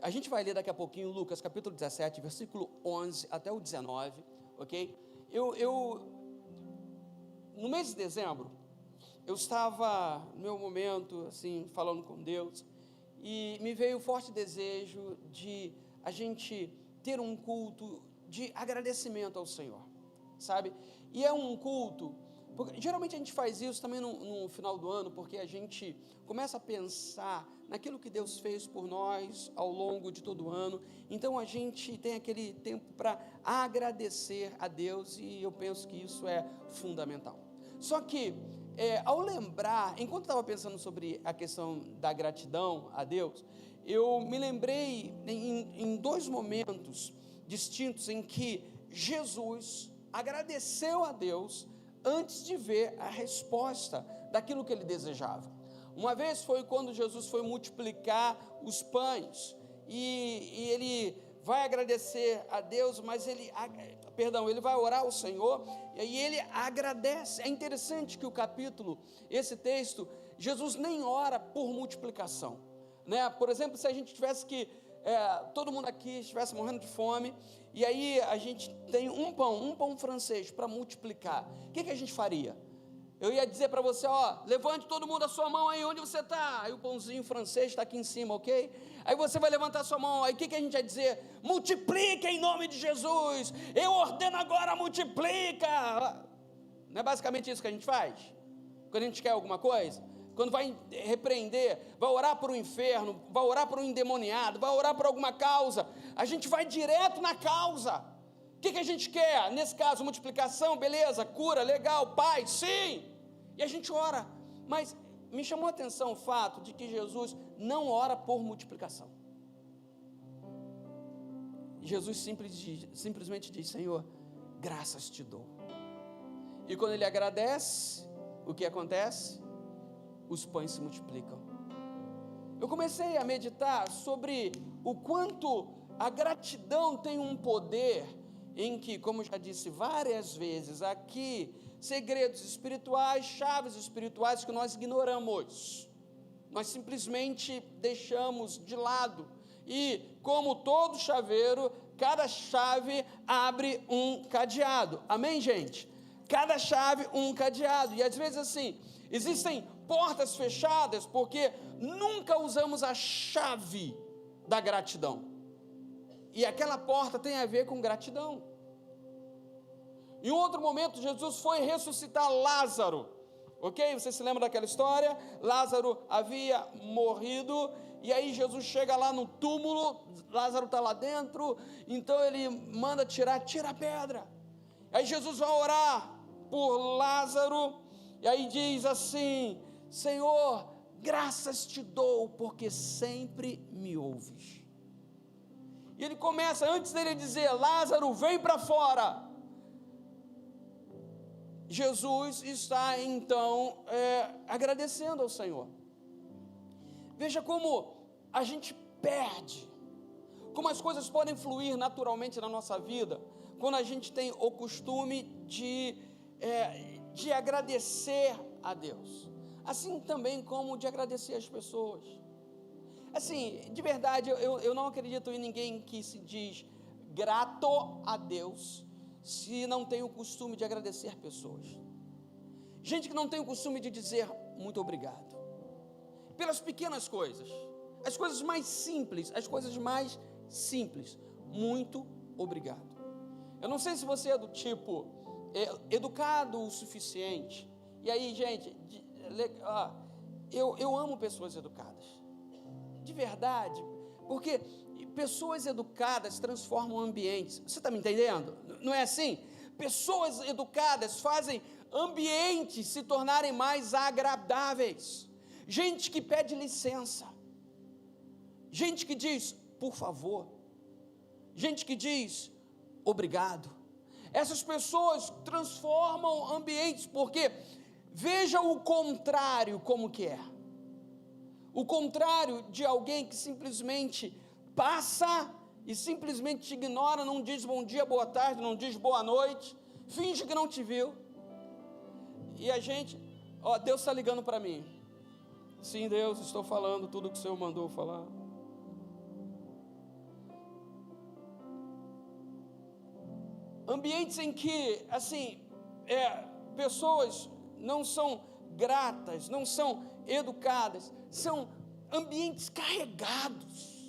A gente vai ler daqui a pouquinho Lucas capítulo 17, versículo 11 até o 19, ok? No mês de dezembro, eu estava no meu momento, assim, falando com Deus, e me veio o forte desejo de a gente ter um culto de agradecimento ao Senhor, sabe? E é um culto, porque geralmente a gente faz isso também no final do ano, porque a gente começa a pensar naquilo que Deus fez por nós ao longo de todo o ano, então a gente tem aquele tempo para agradecer a Deus, e eu penso que isso é fundamental. Só que, ao lembrar, enquanto estava pensando sobre a questão da gratidão a Deus, eu me lembrei em dois momentos distintos em que Jesus agradeceu a Deus antes de ver a resposta daquilo que ele desejava. Uma vez foi quando Jesus foi multiplicar os pães, e ele vai agradecer a Deus, mas ele vai orar ao Senhor, e aí ele agradece. É interessante que o capítulo, esse texto, Jesus nem ora por multiplicação, né? Por exemplo, se a gente tivesse que, todo mundo aqui estivesse morrendo de fome, e aí a gente tem um pão francês para multiplicar, o que a gente faria? Eu ia dizer para você, levante todo mundo a sua mão aí onde você está, aí o pãozinho francês está aqui em cima, ok? Aí você vai levantar a sua mão, aí o que a gente ia dizer? Multiplica em nome de Jesus, eu ordeno agora, multiplica. Não é basicamente isso que a gente faz? Quando a gente quer alguma coisa? Quando vai repreender, vai orar para o inferno, vai orar para o endemoniado, vai orar por alguma causa, a gente vai direto na causa. O que a gente quer? Nesse caso, multiplicação, beleza, cura, legal, paz, sim, e a gente ora. Mas me chamou a atenção o fato de que Jesus não ora por multiplicação. Jesus simplesmente diz: Senhor, graças te dou. E quando ele agradece, o que acontece? Os pães se multiplicam. Eu comecei a meditar sobre o quanto a gratidão tem um poder em que, como já disse várias vezes aqui, segredos espirituais, chaves espirituais que nós ignoramos, nós simplesmente deixamos de lado, e como todo chaveiro, cada chave abre um cadeado, amém, gente? Cada chave um cadeado, e às vezes assim, existem portas fechadas porque nunca usamos a chave da gratidão, e aquela porta tem a ver com gratidão. Em outro momento, Jesus foi ressuscitar Lázaro, ok? Você se lembra daquela história? Lázaro havia morrido, e aí Jesus chega lá no túmulo, Lázaro está lá dentro, então ele manda tira a pedra. Aí Jesus vai orar por Lázaro, e aí diz assim: Senhor, graças te dou, porque sempre me ouves. E ele começa, antes dele dizer: Lázaro, vem para fora, Jesus está então agradecendo ao Senhor. Veja como a gente perde, como as coisas podem fluir naturalmente na nossa vida, quando a gente tem o costume de agradecer a Deus, assim também como de agradecer as pessoas. Assim, de verdade, eu não acredito em ninguém que se diz grato a Deus se não tem o costume de agradecer pessoas. Gente que não tem o costume de dizer muito obrigado pelas pequenas coisas, as coisas mais simples, muito obrigado. Eu não sei se você é do tipo educado o suficiente, e aí, gente, eu amo pessoas educadas, de verdade, porque pessoas educadas transformam ambientes. Você está me entendendo? Não é assim? Pessoas educadas fazem ambientes se tornarem mais agradáveis. Gente que pede licença, gente que diz por favor, gente que diz obrigado. Essas pessoas transformam ambientes, porque veja o contrário como que é. O contrário de alguém que simplesmente passa e simplesmente te ignora, não diz bom dia, boa tarde, não diz boa noite, finge que não te viu. E a gente, Deus está ligando para mim. Sim, Deus, estou falando tudo que o Senhor mandou falar. ambientes em que, assim, pessoas não são gratas, não são educadas, são ambientes carregados,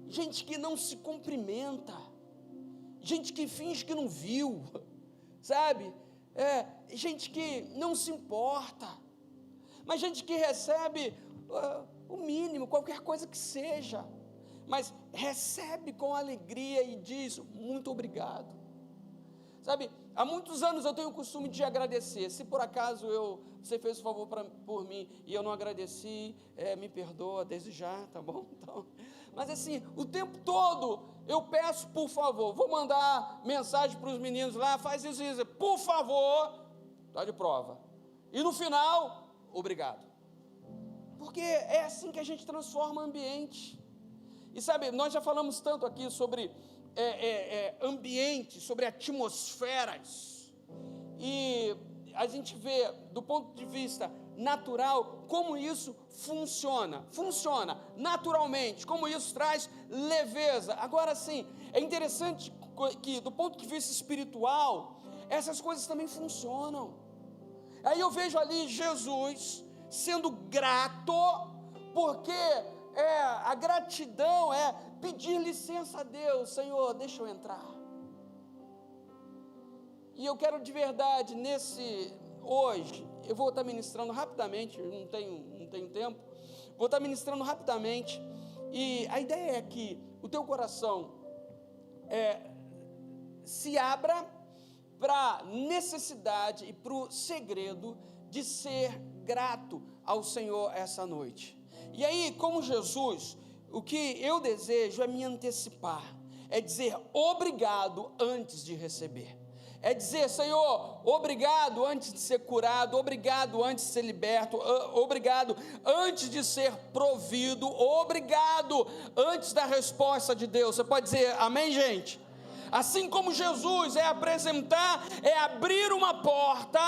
gente que não se cumprimenta, gente que finge que não viu, sabe? Gente que não se importa, mas gente que recebe o mínimo, qualquer coisa que seja, mas recebe com alegria e diz muito obrigado. Sabe, há muitos anos eu tenho o costume de agradecer. Se por acaso você fez um favor por mim e eu não agradeci, me perdoa desde já, tá bom? Então, mas assim, o tempo todo eu peço por favor. Vou mandar mensagem para os meninos lá, faz isso, por favor, está de prova. E no final, obrigado. Porque é assim que a gente transforma o ambiente. E sabe, nós já falamos tanto aqui sobre ambientes, sobre atmosferas, e a gente vê do ponto de vista natural como isso funciona naturalmente, como isso traz leveza. Agora sim, é interessante que do ponto de vista espiritual, essas coisas também funcionam. Aí eu vejo ali Jesus sendo grato, porque a gratidão é pedir licença a Deus. Senhor, deixa eu entrar. E eu quero de verdade, hoje, eu vou estar ministrando rapidamente, não tenho tempo, vou estar ministrando rapidamente, e a ideia é que o teu coração se abra para a necessidade e para o segredo de ser grato ao Senhor essa noite. E aí, como Jesus, o que eu desejo é me antecipar, é dizer obrigado antes de receber, é dizer, Senhor, obrigado antes de ser curado, obrigado antes de ser liberto, obrigado antes de ser provido, obrigado antes da resposta de Deus. Você pode dizer amém, gente? Assim como Jesus abrir uma porta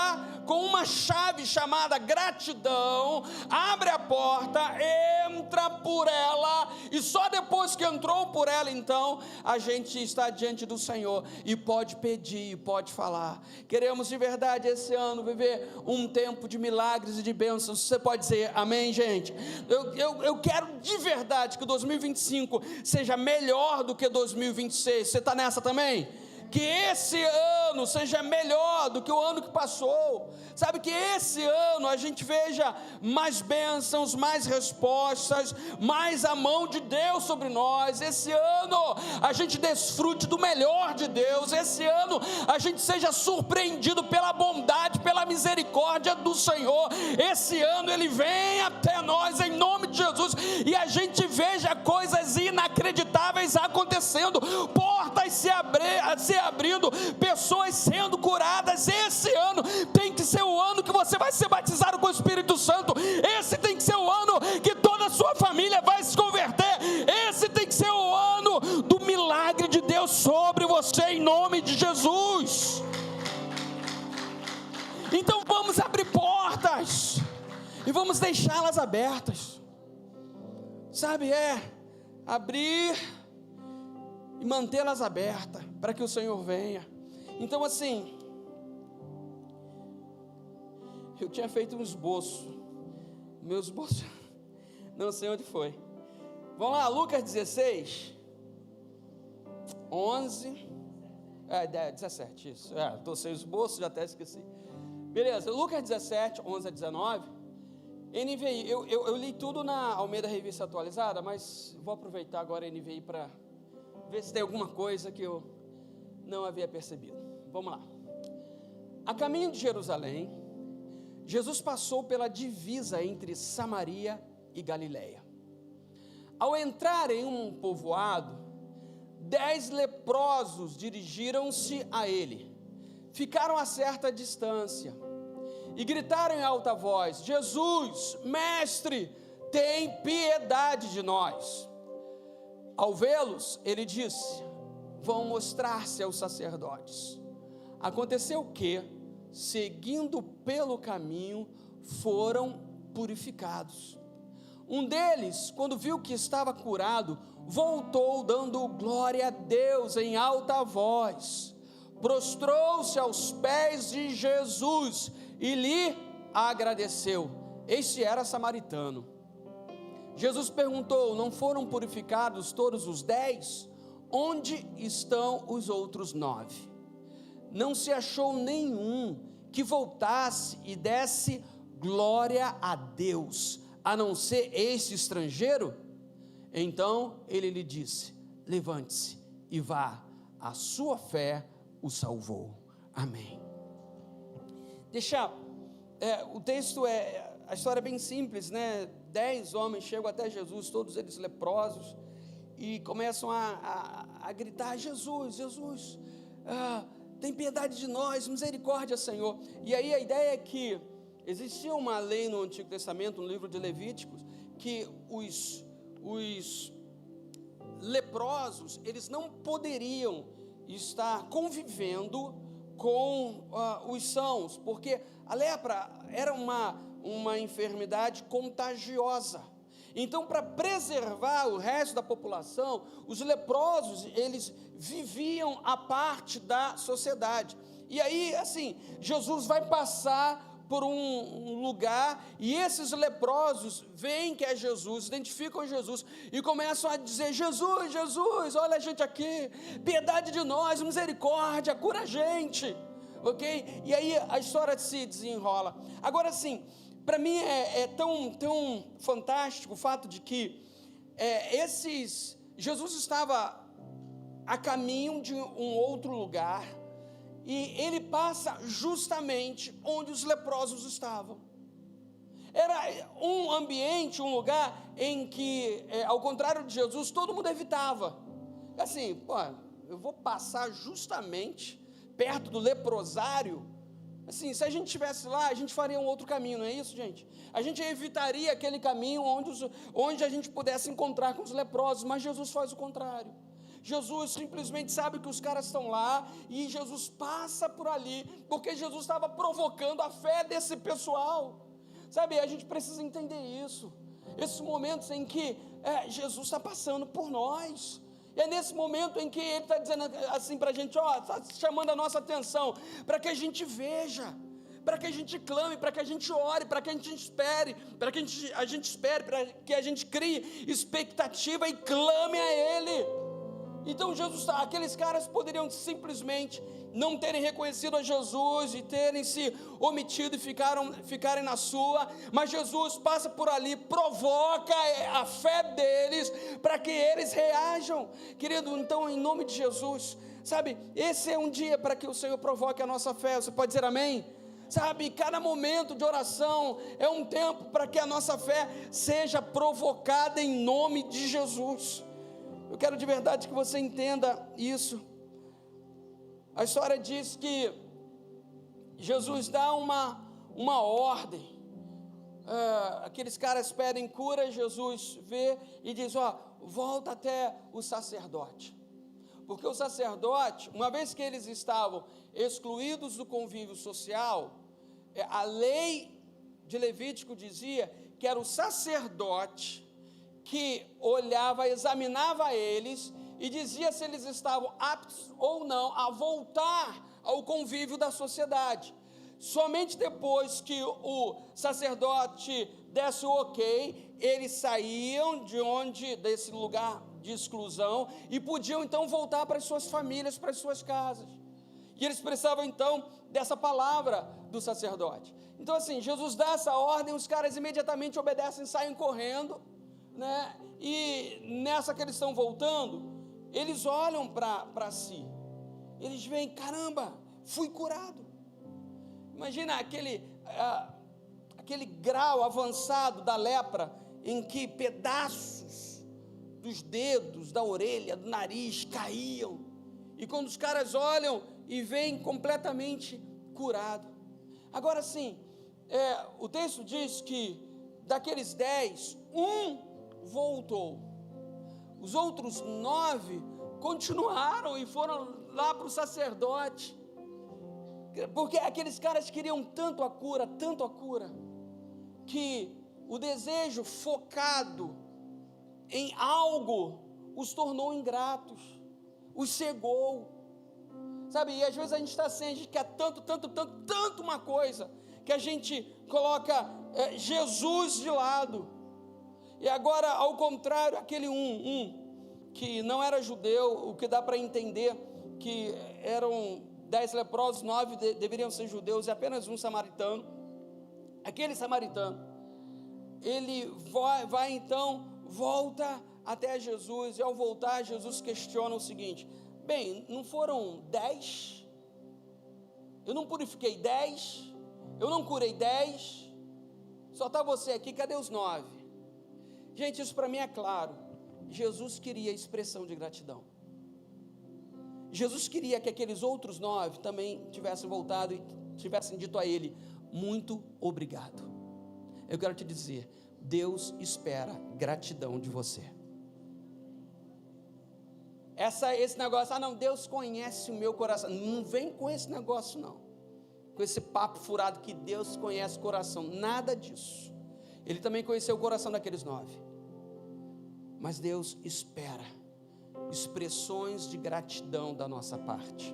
com uma chave chamada gratidão, abre a porta, entra por ela, e só depois que entrou por ela, então, a gente está diante do Senhor, e pode pedir, pode falar. Queremos de verdade esse ano viver um tempo de milagres e de bênçãos. Você pode dizer amém, gente? Eu quero de verdade que 2025 seja melhor do que 2026, você está nessa também? Que esse ano seja melhor do que o ano que passou, sabe, que esse ano a gente veja mais bênçãos, mais respostas, mais a mão de Deus sobre nós. Esse ano a gente desfrute do melhor de Deus. Esse ano a gente seja surpreendido pela bondade, pela misericórdia do Senhor. Esse ano Ele vem até nós em nome de Jesus, e a gente veja coisas inacreditáveis acontecendo, portas se abrindo, pessoas sendo curadas. Esse ano tem que ser o ano que você vai ser batizado com o Espírito Santo. Esse tem que ser o ano que toda a sua família vai se converter. Esse tem que ser o ano do milagre de Deus sobre você, em nome de Jesus. Então vamos abrir portas e vamos deixá-las abertas, sabe, abrir e mantê-las abertas para que o Senhor venha. Então assim, eu tinha feito um esboço, meu esboço, não sei onde foi. Vamos lá, Lucas 16, 11, 17, isso, estou sem esboço, já até esqueci. Beleza, Lucas 17, 11 a 19, NVI, eu li tudo na Almeida Revista Atualizada, mas vou aproveitar agora a NVI para ver se tem alguma coisa que eu não havia percebido. Vamos lá. A caminho de Jerusalém, Jesus passou pela divisa entre Samaria e Galileia. Ao entrar em um povoado, 10 leprosos dirigiram-se a ele, ficaram a certa distância e gritaram em alta voz: Jesus, mestre, tem piedade de nós. Ao vê-los, ele disse: vão mostrar-se aos sacerdotes. Aconteceu que, seguindo pelo caminho, foram purificados. Um deles, quando viu que estava curado, voltou dando glória a Deus em alta voz, prostrou-se aos pés de Jesus e lhe agradeceu. Este era samaritano. Jesus perguntou: não foram purificados todos os 10? Onde estão os outros 9? Não se achou nenhum que voltasse e desse glória a Deus, a não ser este estrangeiro? Então ele lhe disse: levante-se e vá, a sua fé o salvou. Amém. O texto a história é bem simples, né? 10 homens chegam até Jesus, todos eles leprosos, e começam a gritar: Jesus, Jesus, tem piedade de nós, misericórdia, Senhor. E aí a ideia é que existia uma lei no Antigo Testamento, no livro de Levíticos, que os leprosos, eles não poderiam estar convivendo com os sãos, porque a lepra era uma enfermidade contagiosa. Então, para preservar o resto da população, os leprosos, eles viviam à parte da sociedade. E aí, assim, Jesus vai passar por um lugar, e esses leprosos veem que é Jesus, identificam Jesus, e começam a dizer: Jesus, Jesus, olha a gente aqui, piedade de nós, misericórdia, cura a gente, ok? E aí a história se desenrola. Agora sim, para mim é tão fantástico o fato de que Jesus estava a caminho de um outro lugar, e ele passa justamente onde os leprosos estavam. Era um ambiente, um lugar em que, ao contrário de Jesus, todo mundo evitava. Assim, eu vou passar justamente perto do leprosário. Assim, se a gente estivesse lá, a gente faria um outro caminho, não é isso, gente? A gente evitaria aquele caminho onde a gente pudesse encontrar com os leprosos, mas Jesus faz o contrário. Jesus simplesmente sabe que os caras estão lá, e Jesus passa por ali, porque Jesus estava provocando a fé desse pessoal, sabe? A gente precisa entender isso, esses momentos em que Jesus está passando por nós, e é nesse momento em que Ele está dizendo assim para a gente, está chamando a nossa atenção, para que a gente veja, para que a gente clame, para que a gente ore, para que a gente espere, para que a gente espere, para que a gente crie expectativa e clame a Ele. Então aqueles caras poderiam simplesmente não terem reconhecido a Jesus e terem se omitido e ficarem na sua, mas Jesus passa por ali, provoca a fé deles para que eles reajam, querido. Então, em nome de Jesus, sabe, esse é um dia para que o Senhor provoque a nossa fé. Você pode dizer amém? Sabe, cada momento de oração é um tempo para que a nossa fé seja provocada em nome de Jesus. Eu quero de verdade que você entenda isso. A história diz que Jesus dá uma ordem. Aqueles caras pedem cura, Jesus vê e diz: volta até o sacerdote. Porque o sacerdote, uma vez que eles estavam excluídos do convívio social, a lei de Levítico dizia que era o sacerdote que olhava, examinava eles e dizia se eles estavam aptos ou não a voltar ao convívio da sociedade. Somente depois que o sacerdote desse o ok, eles saíam desse lugar de exclusão e podiam então voltar para as suas famílias, para as suas casas. E eles precisavam então dessa palavra do sacerdote. Então assim, Jesus dá essa ordem, os caras imediatamente obedecem, saem correndo, né? E nessa que eles estão voltando, eles olham para si, eles veem: caramba, fui curado. Imagina aquele grau avançado da lepra, em que pedaços dos dedos, da orelha, do nariz caíam, e quando os caras olham e veem completamente curado. Agora sim, o texto diz que daqueles 10, um voltou, os outros 9 continuaram e foram lá para o sacerdote, porque aqueles caras queriam tanto a cura, que o desejo focado em algo os tornou ingratos, os cegou. Sabe, e às vezes a gente está assim, a gente quer tanto uma coisa, que a gente coloca Jesus de lado. E agora, ao contrário, aquele que não era judeu, o que dá para entender que eram 10 leprosos, 9 deveriam ser judeus e apenas um samaritano. Aquele samaritano, ele vai então, volta até Jesus, e ao voltar, Jesus questiona o seguinte: bem, não foram 10? Eu não purifiquei 10? Eu não curei 10? Só está você aqui, cadê os 9? Gente, isso para mim é claro. Jesus queria expressão de gratidão. Jesus queria que aqueles outros 9 também tivessem voltado e tivessem dito a ele: muito obrigado. Eu quero te dizer, Deus espera gratidão de você. Esse negócio, não, Deus conhece o meu coração. Não vem com esse negócio não, com esse papo furado que Deus conhece o coração. Nada disso. Ele também conheceu o coração daqueles 9. Mas Deus espera expressões de gratidão da nossa parte.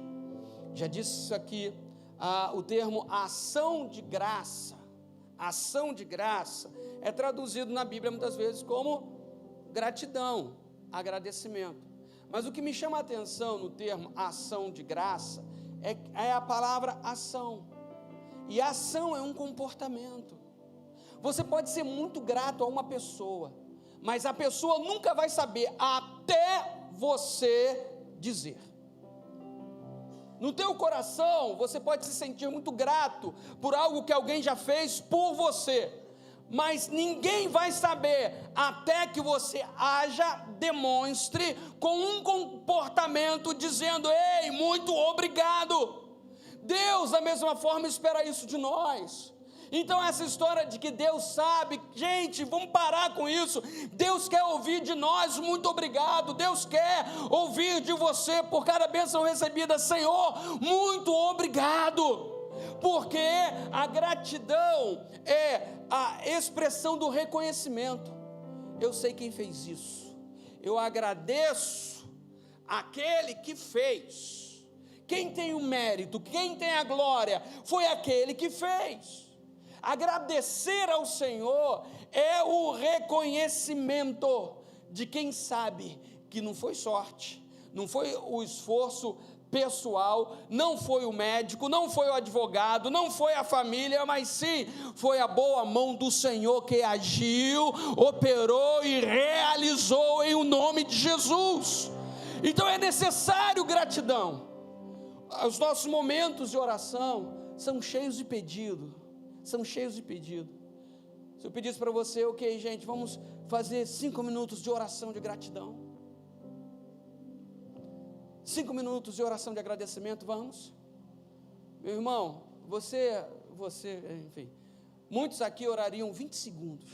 Já disse isso aqui, o termo ação de graça. Ação de graça é traduzido na Bíblia muitas vezes como gratidão, agradecimento. Mas o que me chama a atenção no termo ação de graça é a palavra ação. E ação é um comportamento. Você pode ser muito grato a uma pessoa, mas a pessoa nunca vai saber até você dizer. No teu coração, você pode se sentir muito grato por algo que alguém já fez por você, mas ninguém vai saber até que você demonstre com um comportamento dizendo: ei, muito obrigado. Deus da mesma forma espera isso de nós. Então essa história de que Deus sabe, gente, vamos parar com isso. Deus quer ouvir de nós muito obrigado. Deus quer ouvir de você por cada bênção recebida: Senhor, muito obrigado. Porque a gratidão é a expressão do reconhecimento. Eu sei quem fez isso, eu agradeço aquele que fez. Quem tem o mérito, quem tem a glória, foi aquele que fez. Agradecer ao Senhor é o reconhecimento de quem sabe que não foi sorte, não foi o esforço pessoal, não foi o médico, não foi o advogado, não foi a família, mas sim foi a boa mão do Senhor que agiu, operou e realizou em o nome de Jesus. Então é necessário gratidão. Os nossos momentos de oração são cheios de pedido. São cheios de pedido. Se eu pedisse para você, ok, gente, vamos fazer 5 minutos de oração de gratidão. 5 minutos de oração de agradecimento, vamos? Meu irmão, você, enfim, muitos aqui orariam 20 segundos.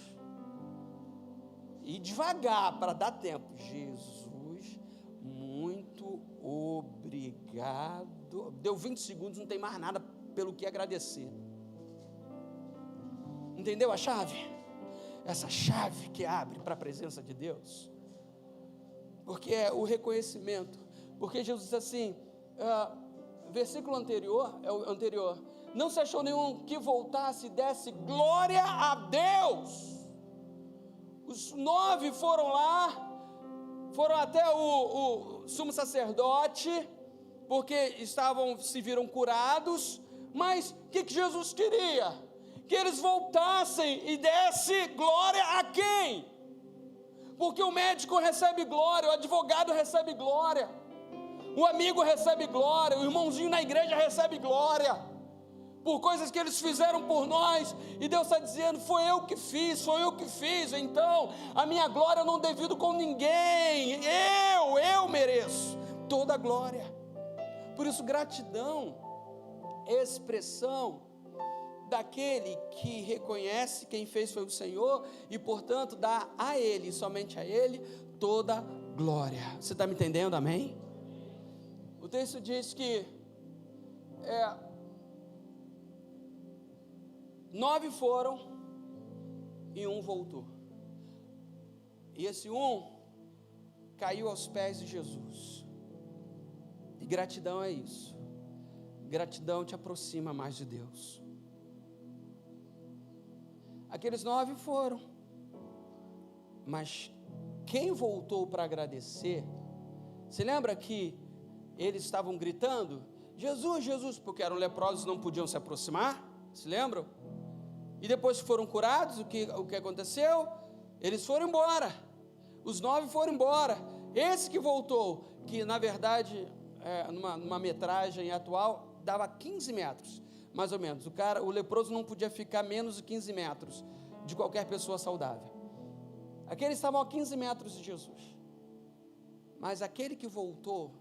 E devagar, para dar tempo. Jesus, muito obrigado. Deu 20 segundos, não tem mais nada pelo que agradecer. Entendeu a chave? Essa chave que abre para a presença de Deus. Porque é o reconhecimento. Porque Jesus diz assim, versículo anterior, não se achou nenhum que voltasse e desse glória a Deus. Os 9 foram lá, foram até o sumo sacerdote, porque se viram curados, mas o que Jesus queria? Que eles voltassem e desse glória a quem? Porque o médico recebe glória, o advogado recebe glória, o amigo recebe glória, o irmãozinho na igreja recebe glória, por coisas que eles fizeram por nós, e Deus está dizendo: foi eu que fiz, então a minha glória eu não divido com ninguém, eu mereço toda a glória. Por isso, gratidão é expressão daquele que reconhece quem fez foi o Senhor e, portanto, dá a Ele, somente a Ele, toda glória. Você está me entendendo? Amém? O texto diz que 9 foram e um voltou. E esse um caiu aos pés de Jesus. E gratidão é isso. Gratidão te aproxima mais de Deus. Aqueles 9 foram, mas quem voltou para agradecer, se lembra que eles estavam gritando, Jesus, Jesus, porque eram leprosos, não podiam se aproximar, se lembram? E depois que foram curados, o que aconteceu? Eles foram embora, os 9 foram embora. Esse que voltou, que na verdade, numa metragem atual, dava 15 metros, mais ou menos. O leproso não podia ficar menos de 15 metros de qualquer pessoa saudável. Aqueles estavam a 15 metros de Jesus. Mas aquele que voltou,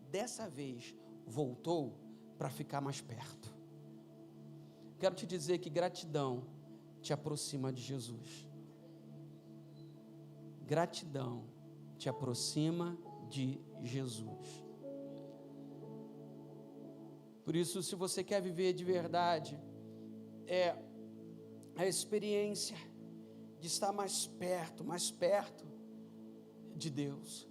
dessa vez, voltou para ficar mais perto. Quero te dizer que gratidão te aproxima de Jesus. Gratidão te aproxima de Jesus. Por isso, se você quer viver de verdade, a experiência de estar mais perto de Deus,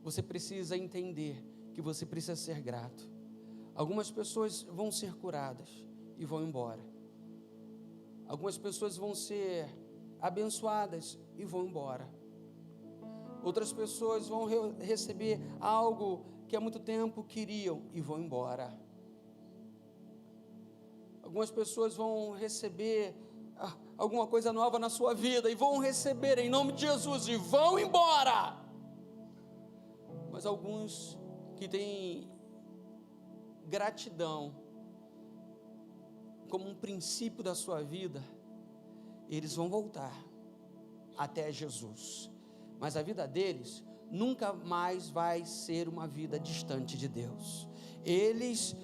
você precisa entender que você precisa ser grato. Algumas pessoas vão ser curadas e vão embora. Algumas pessoas vão ser abençoadas e vão embora. Outras pessoas vão receber algo que há muito tempo queriam e vão embora. Algumas pessoas vão receber alguma coisa nova na sua vida e vão receber em nome de Jesus e vão embora. Mas alguns que têm gratidão como um princípio da sua vida, eles vão voltar até Jesus. Mas a vida deles nunca mais vai ser uma vida distante de Deus. Eles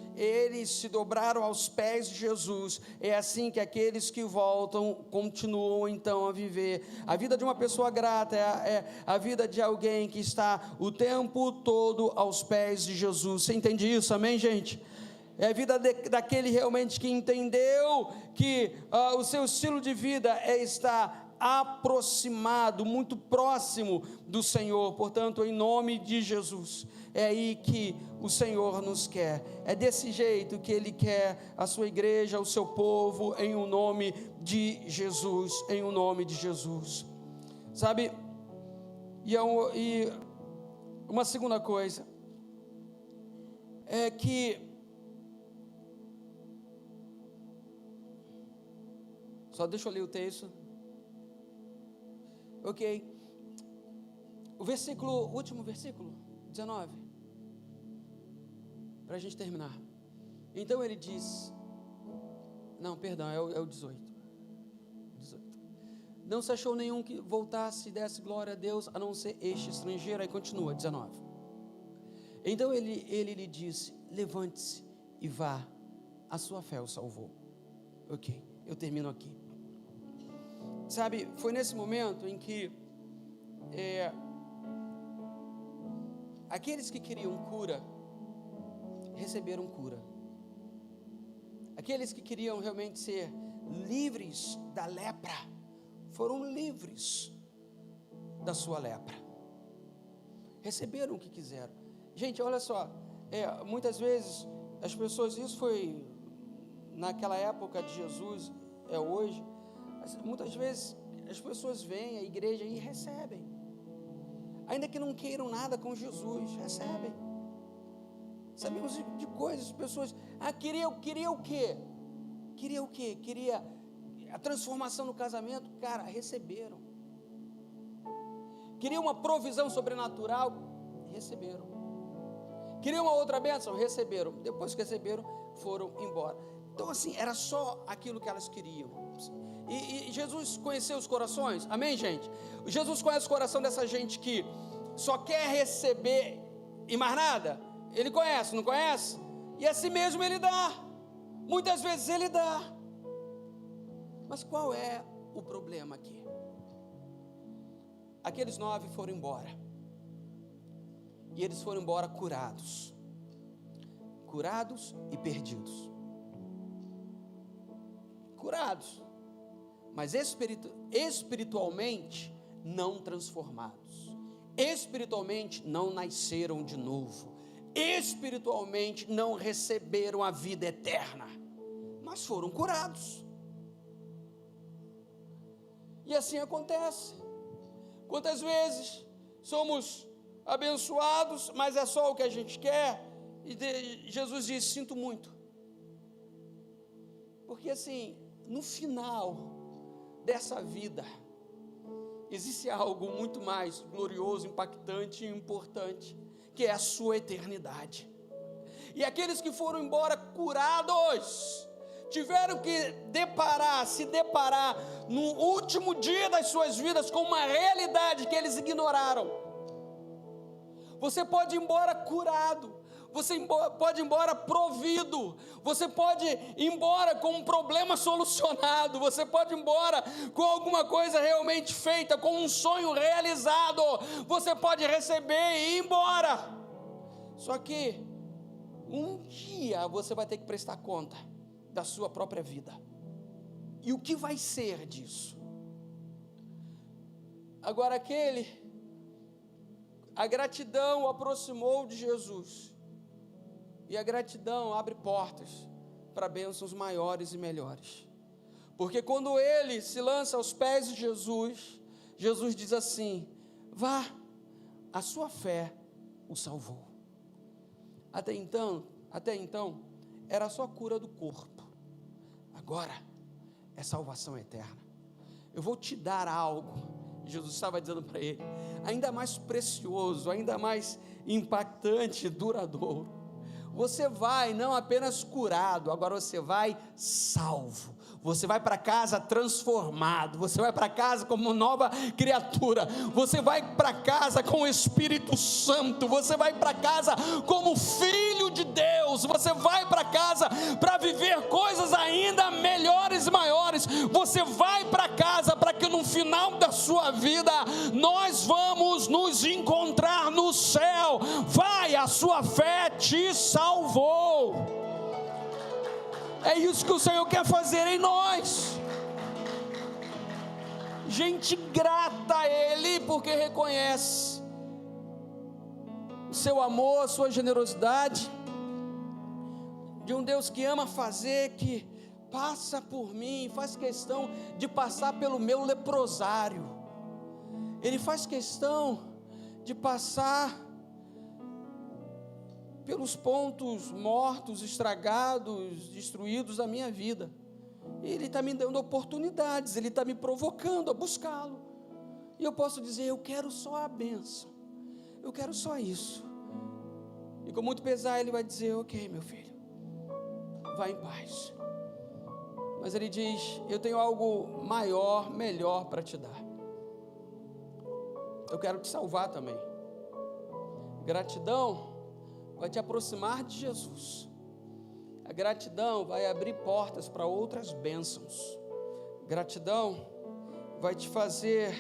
se dobraram aos pés de Jesus. É assim que aqueles que voltam continuam então a viver. A vida de uma pessoa grata é a vida de alguém que está o tempo todo aos pés de Jesus. Você entende isso? Amém, gente? É a vida daquele realmente que entendeu que o seu estilo de vida é estar aproximado, muito próximo do Senhor. Portanto, em nome de Jesus, é aí que o Senhor nos quer. É desse jeito que Ele quer a sua igreja, o seu povo, em o nome de Jesus, em o nome de Jesus. Sabe? E uma segunda coisa é que só deixa eu ler o texto. Ok. O último versículo, 19. Para a gente terminar. Então ele diz, não, perdão, é o 18. Não se achou nenhum que voltasse e desse glória a Deus, a não ser este estrangeiro. Aí continua, 19. Então ele lhe disse, levante-se e vá, a sua fé o salvou. Ok, eu termino aqui. Sabe, foi nesse momento em que aqueles que queriam cura, receberam cura. Aqueles que queriam realmente ser livres da lepra, foram livres da sua lepra. Receberam o que quiseram. Gente, olha só, muitas vezes as pessoas, isso foi naquela época de Jesus, hoje, muitas vezes as pessoas vêm à igreja e recebem, ainda que não queiram nada com Jesus, recebem. Sabemos de coisas, pessoas, queria o quê? Queria o quê? Queria a transformação no casamento, cara, receberam. Queria uma provisão sobrenatural, receberam. Queria uma outra bênção, receberam. Depois que receberam, foram embora. Então assim, era só aquilo que elas queriam. E Jesus conheceu os corações, amém, gente? Jesus conhece o coração dessa gente que só quer receber e mais nada. Ele conhece, não conhece? E assim mesmo Ele dá. Muitas vezes Ele dá. Mas qual é o problema aqui? Aqueles 9 foram embora. E eles foram embora curados. Curados e perdidos. Curados. mas espiritualmente não transformados, espiritualmente não nasceram de novo, espiritualmente não receberam a vida eterna, mas foram curados. E assim acontece. Quantas vezes somos abençoados, mas é só o que a gente quer, e Jesus diz: sinto muito, porque assim, no final dessa vida, existe algo muito mais glorioso, impactante e importante, que é a sua eternidade. E aqueles que foram embora curados, tiveram que se deparar no último dia das suas vidas com uma realidade que eles ignoraram. Você pode ir embora curado, você pode ir embora provido, você pode ir embora com um problema solucionado, você pode ir embora com alguma coisa realmente feita, com um sonho realizado, você pode receber e ir embora. Só que um dia você vai ter que prestar conta da sua própria vida. E o que vai ser disso? Agora a gratidão o aproximou de Jesus. E a gratidão abre portas para bênçãos maiores e melhores. Porque quando ele se lança aos pés de Jesus, Jesus diz assim: vá, a sua fé o salvou. Até então, era só cura do corpo. Agora é salvação eterna. Eu vou te dar algo, Jesus estava dizendo para ele, ainda mais precioso, ainda mais impactante e duradouro. Você vai não apenas curado, agora você vai salvo. Você vai para casa transformado, você vai para casa como nova criatura, você vai para casa com o Espírito Santo, você vai para casa como filho de Deus, você vai para casa para viver coisas ainda melhores e maiores, você vai para casa para que no final da sua vida, nós vamos nos encontrar no céu. Vai, a sua fé te salvou. É isso que o Senhor quer fazer em nós. Gente grata a Ele, porque reconhece o seu amor, a sua generosidade, de um Deus que ama fazer, que passa por mim, faz questão de passar pelo meu leprosário. Ele faz questão de passar pelos pontos mortos, estragados, destruídos da minha vida. Ele está me dando oportunidades, Ele está me provocando a buscá-lo. E eu posso dizer: eu quero só a bênção, eu quero só isso. E com muito pesar Ele vai dizer: ok, meu filho, vá em paz. Mas Ele diz: eu tenho algo maior, melhor para te dar. Eu quero te salvar também. Gratidão vai te aproximar de Jesus. A gratidão vai abrir portas para outras bênçãos. Gratidão vai te fazer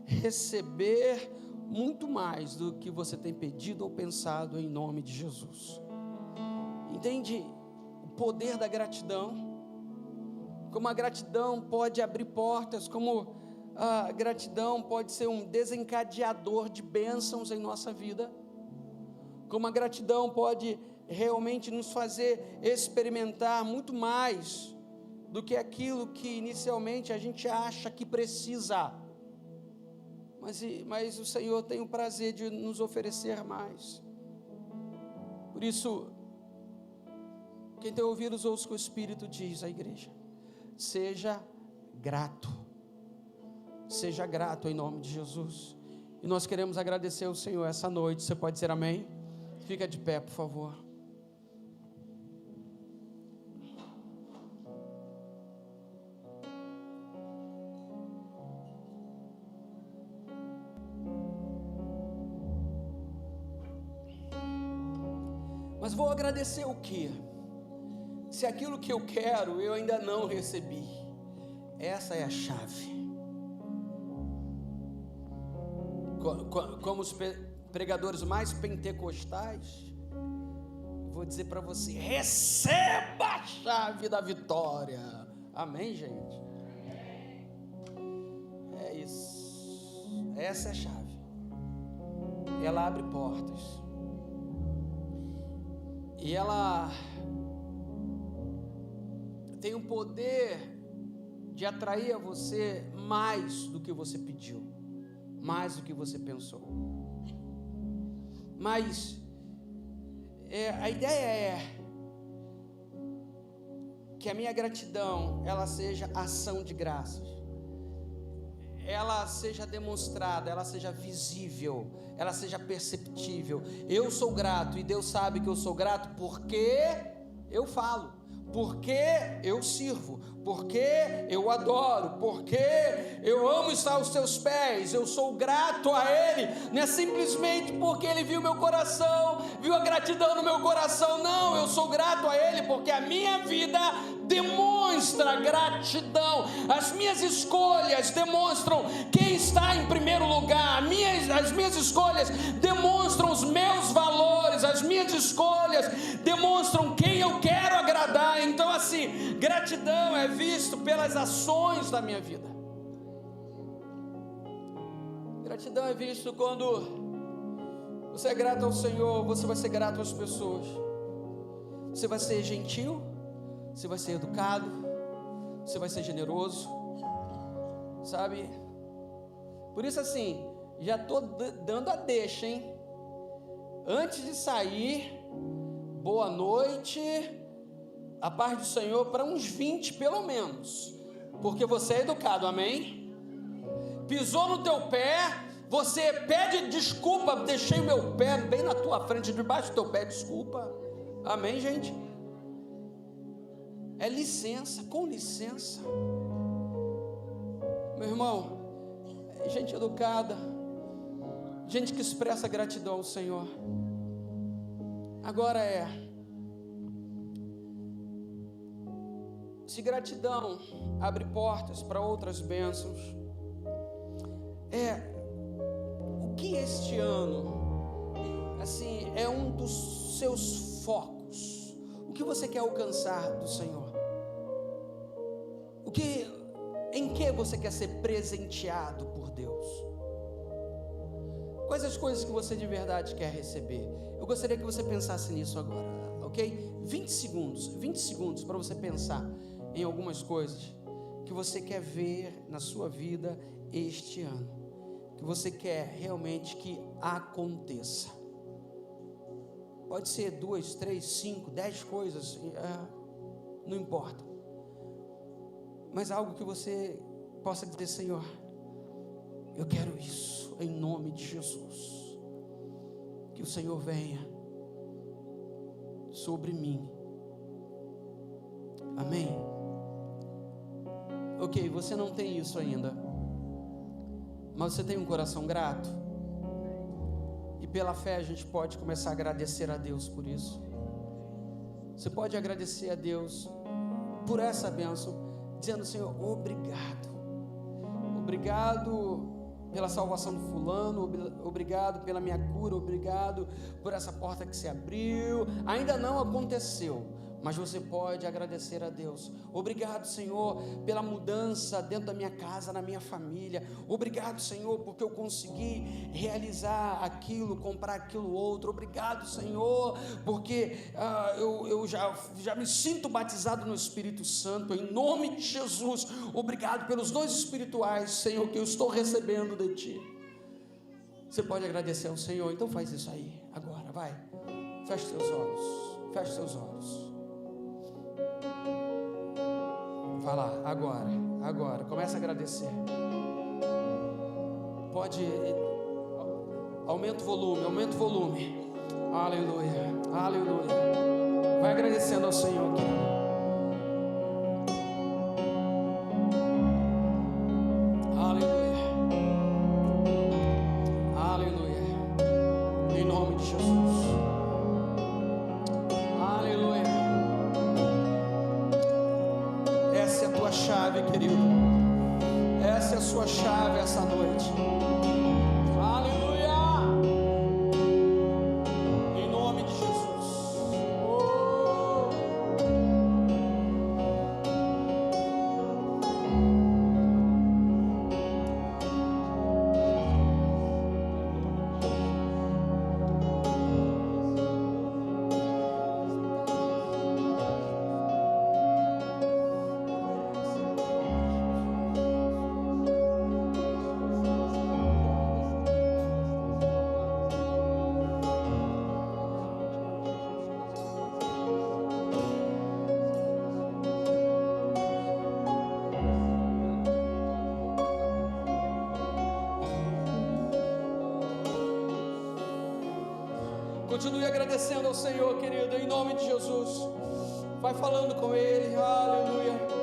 receber muito mais do que você tem pedido ou pensado, em nome de Jesus. Entende o poder da gratidão? Como a gratidão pode abrir portas, como a gratidão pode ser um desencadeador de bênçãos em nossa vida. Como a gratidão pode realmente nos fazer experimentar muito mais do que aquilo que inicialmente a gente acha que precisa. Mas o Senhor tem o prazer de nos oferecer mais. Por isso, quem tem ouvidos, ouça o que o Espírito diz à igreja. Seja grato. Seja grato em nome de Jesus. E nós queremos agradecer ao Senhor essa noite. Você pode dizer amém? Fica de pé, por favor. Mas vou agradecer o quê? Se aquilo que eu quero eu ainda não recebi. Essa é a chave. Como os pregadores mais pentecostais, vou dizer para você: receba a chave da vitória. Amém, gente? É isso. Essa é a chave. Ela abre portas. E ela tem o poder de atrair a você mais do que você pediu, mais do que você pensou. Mas a ideia é que a minha gratidão, ela seja ação de graças, ela seja demonstrada, ela seja visível, ela seja perceptível. Eu sou grato, e Deus sabe que eu sou grato porque eu falo, porque eu sirvo, porque eu adoro, porque eu amo estar aos seus pés. Eu sou grato a Ele, não é simplesmente porque Ele viu meu coração, viu a gratidão no meu coração. Não, eu sou grato a Ele porque a minha vida demonstra gratidão. As minhas escolhas demonstram quem está em primeiro lugar. As minhas escolhas demonstram os meus valores. As minhas escolhas demonstram quem eu quero agradar. Então, assim, gratidão é visto pelas ações da minha vida. Gratidão é visto quando você é grato ao Senhor. Você vai ser grato às pessoas. Você vai ser gentil, você vai ser educado, você vai ser generoso, sabe? Por isso, assim, já estou dando a deixa, hein? Antes de sair, boa noite, a paz do Senhor para uns 20 pelo menos, porque você é educado, amém? Pisou no teu pé, você pede desculpa. Deixei o meu pé bem na tua frente, debaixo do teu pé, desculpa, amém, gente? É licença, com licença. Meu irmão, é gente educada, gente que expressa gratidão ao Senhor. Agora se gratidão abre portas para outras bênçãos, o que este ano, assim, é um dos seus focos? O que você quer alcançar do Senhor? Em que você quer ser presenteado por Deus? Quais as coisas que você de verdade quer receber? Eu gostaria que você pensasse nisso agora, ok? 20 segundos para você pensar em algumas coisas que você quer ver na sua vida este ano, que você quer realmente que aconteça. Pode ser 2, 3, 5, 10 coisas, não importa, mas algo que você possa dizer: Senhor, eu quero isso, em nome de Jesus. Que o Senhor venha sobre mim, amém? Ok, você não tem isso ainda, mas você tem um coração grato, e pela fé a gente pode começar a agradecer a Deus por isso. Você pode agradecer a Deus por essa bênção, dizendo: Senhor, obrigado pela salvação do fulano, obrigado pela minha cura, obrigado por essa porta que se abriu. Ainda não aconteceu, mas você pode agradecer a Deus. Obrigado, Senhor, pela mudança dentro da minha casa, na minha família. Obrigado, Senhor, porque eu consegui realizar aquilo, comprar aquilo outro. Obrigado, Senhor, porque eu já me sinto batizado no Espírito Santo, em nome de Jesus. Obrigado pelos dons espirituais, Senhor, que eu estou recebendo de Ti. Você pode agradecer ao Senhor? Então faz isso aí, agora, vai. Feche seus olhos. Vai lá, agora, começa a agradecer. Pode, aumenta o volume. Aleluia. Vai agradecendo ao Senhor, querido. Aleluia. Em nome de Jesus. Aleluia. Essa é a tua chave, querido. Essa é a sua chave essa noite. Aleluia. Em nome de Jesus. Continue agradecendo ao Senhor, querido, em nome de Jesus. Vai falando com Ele, aleluia.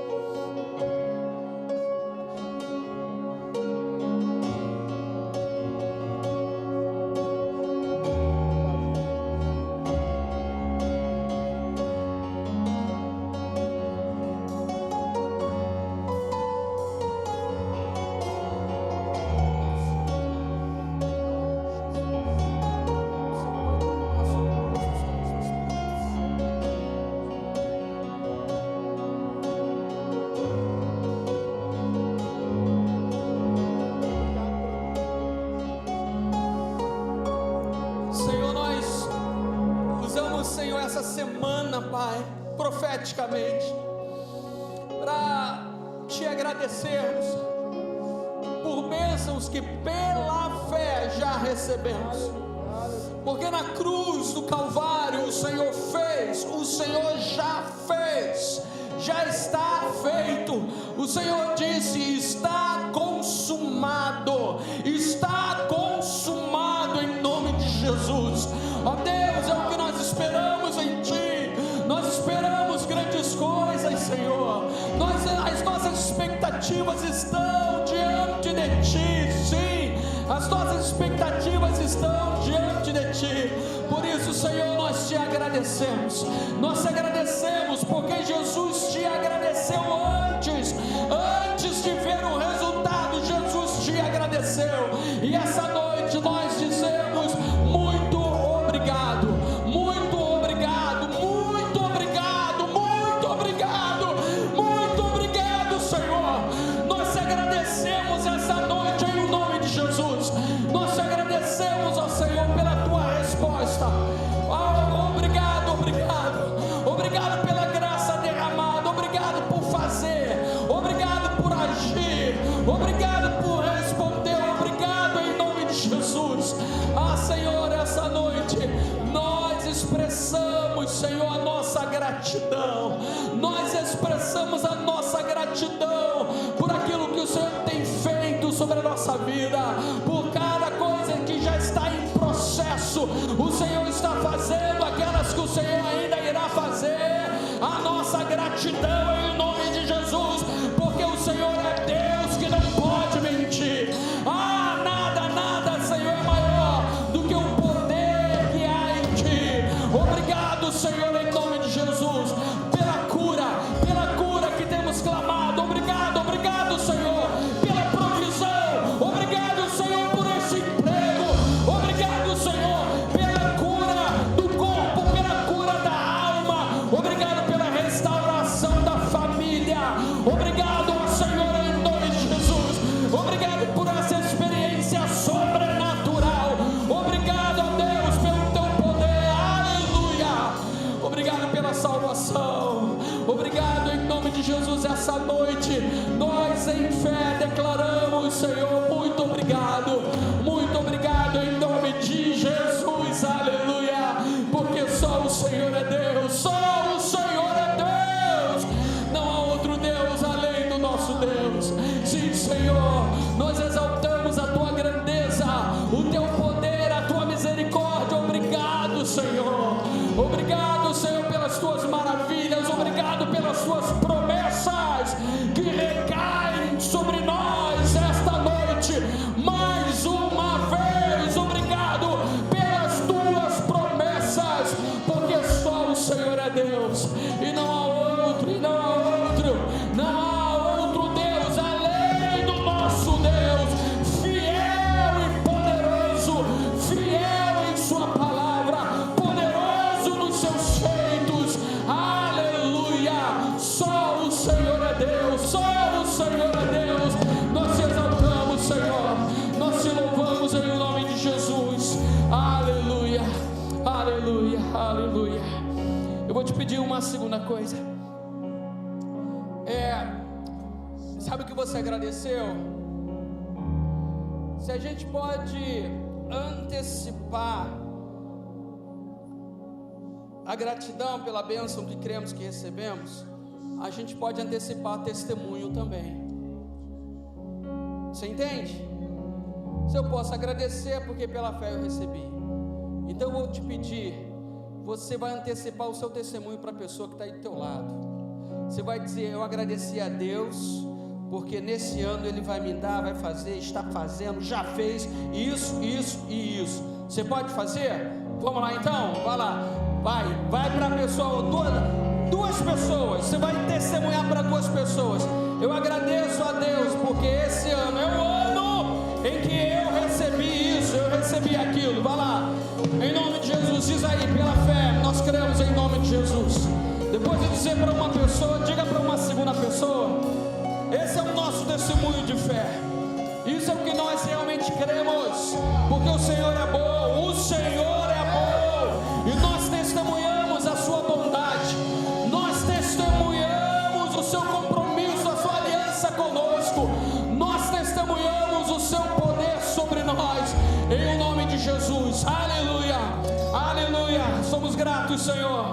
Pai, profeticamente, para te agradecermos por bênçãos que pela fé já recebemos, porque na cruz do Calvário o Senhor fez, o Senhor já fez, já está feito. O Senhor disse: está consumado, está consumado em nome de Jesus. Ó Deus, é o que nós esperamos em Ti. Nós esperamos grandes coisas, Senhor. As nossas expectativas estão diante de Ti, sim. As nossas expectativas estão diante de Ti. Por isso, Senhor, nós Te agradecemos. Nós Te agradecemos porque Jesus Te agradeceu antes de ver o resultado. Jesus Te agradeceu. E essa noite nós dizemos: muito obrigado, muito obrigado, muito obrigado, muito obrigado, muito obrigado, Senhor. Nós Te agradecemos essa noite em nome de Jesus. Nós Te agradecemos, ó Senhor, pela Tua resposta. Obrigado, obrigado, obrigado pela graça derramada, obrigado por fazer, obrigado por agir, obrigado por responder, obrigado em nome de Jesus. Senhor, essa noite nós expressamos, Senhor, a nossa gratidão. Nós expressamos a nossa gratidão por aquilo que o Senhor tem feito sobre a nossa vida, por cada coisa que já está em processo. O Senhor está fazendo, aquelas que o Senhor ainda irá fazer. A nossa gratidão em nome de Jesus, porque o Senhor é Deus que não pode mentir. Nada, Senhor, é maior do que o poder que há em Ti. Obrigado, Senhor, em nome de Jesus, pela cura que temos clamado. Obrigado, Senhor, pela provisão. Obrigado, Senhor, por esse emprego. Obrigado, Senhor, pela cura do corpo, pela cura da alma. Obrigado pela restauração da família. Obrigado, Senhor, em nome de Jesus. Obrigado por essa experiência sobrenatural. Obrigado, ó Deus, pelo Teu poder. Aleluia. Obrigado pela salvação. Obrigado em nome de Jesus. Essa noite nós em fé declaramos, Senhor, muito obrigado em nome de Jesus. Aleluia. Porque só o Senhor é Deus, só o Senhor é Deus. Não há outro Deus além do nosso Deus. Sim, Senhor, nós exaltamos a Tua grandeza, o Teu poder, a Tua misericórdia. Obrigado, Senhor. Obrigado, Senhor, pelas Tuas maravilhas. Obrigado pelas Tuas promessas que recaem sobre nós esta noite. Mais uma vez, obrigado pelas Tuas promessas, porque só o Senhor é Deus e não há outro, não há outro Deus além do nosso Deus, fiel e poderoso, fiel em Sua palavra, poderoso nos Seus feitos. Aleluia. Só o Senhor é Deus, só o Senhor é Deus. Nós Te exaltamos, Senhor, nós Te louvamos em nome de Jesus. Aleluia, aleluia, aleluia. Eu vou te pedir uma segunda coisa. Sabe o que você agradeceu? Se a gente pode antecipar a gratidão pela bênção que cremos que recebemos, a gente pode antecipar testemunho também. Você entende? Se eu posso agradecer porque pela fé eu recebi, Então eu vou te pedir, você vai antecipar o seu testemunho para a pessoa que está aí do teu lado. Você vai dizer: eu agradeci a Deus, porque nesse ano Ele vai me dar, vai fazer, está fazendo, já fez isso, isso e isso. Você pode fazer? Vamos lá então, vai lá, vai para a pessoa, duas pessoas, você vai testemunhar para 2 pessoas. Eu agradeço a Deus, porque esse ano é o ano em que eu recebi isso, eu recebi aquilo. Vai lá, em nome de Jesus, diz aí, pela fé, nós cremos em nome de Jesus. Depois de dizer para uma pessoa, diga para uma segunda pessoa. Esse é o nosso testemunho de fé. Isso é o que nós realmente cremos, porque o Senhor é bom, o Senhor é bom, e nós testemunhamos a sua bondade, nós testemunhamos o seu compromisso, a sua aliança conosco, nós testemunhamos o seu poder sobre nós, em nome de Jesus. Aleluia, aleluia, somos gratos, Senhor.